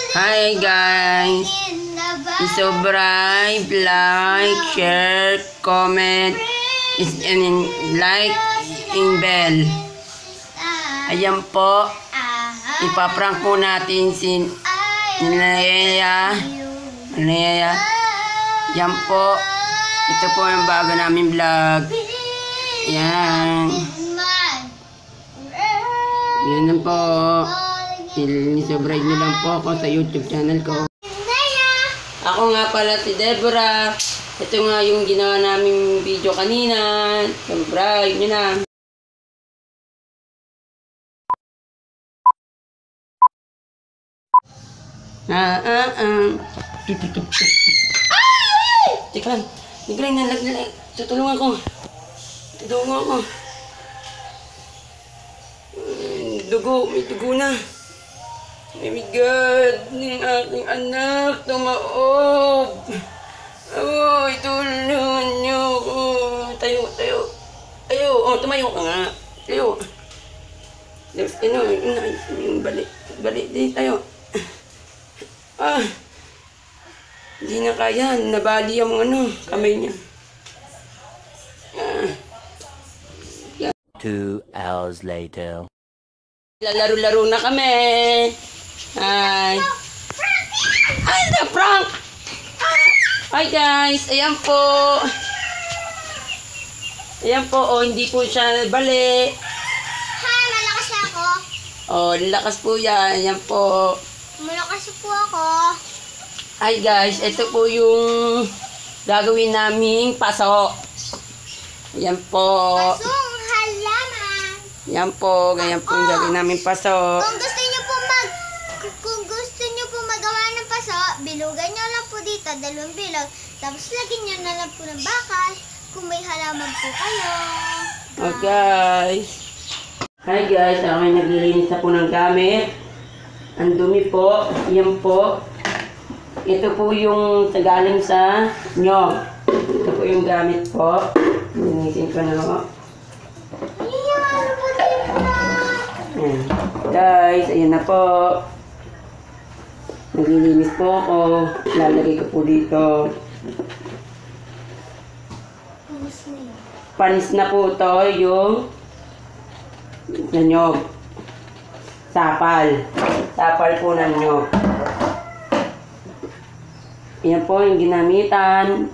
Hi guys, subscribe, like, share, comment, like, in bell. Ayan po, ipaprank po natin si Nilaya. Yan po, ito po yung bago namin vlog. Yan. Yan po. Subscribe nyo lang po ako sa YouTube channel ko. Ako nga pala si Deborah. Ito nga yung ginawa naming video kanina. Subscribe nyo na. Teka lang. Naglag. Tutulungan ko. Dugo. May dugo na. Oh my God, ng aking anak, tumaob. Oh, tulungan niyo ko. Tayo. Tumayo ka nga. Tayo. Yung balik din tayo. Hindi na kaya. Nabali ang kamay niya. 2 hours later. Lalaro-laro na kami. Hi. Ay, na-prank! Hi guys, ayan po. Oh, hindi po siya bali. Hi, malakas ako. Oh, lakas po yan. Ayan po. Malakas po ako. Hi guys, ito po yung gagawin naming paso. Ayan po. Pasong halaman. Ayan po, ganyan po yung gagawin namin paso. Kung gusto niyo po magawa ng paso, bilugan niyo lang po dito, 2 bilog. Tapos lagyan niyo na lang po ng bakal kung may halaman po kayo. Oh guys. Hi guys, ako ay naglilinis na po ng gamit. Ang dumi po. Yan po. Ito po yung galing sa nyog. Ito po yung gamit po. Linisin ko na ako. Ayan. Guys, ayan na po. Naglilinis po ako. Lalagay ko po dito. Panis na po ito yung nyog. Sapal. Sapal po ng nyog. Ayan po yung ginamitan.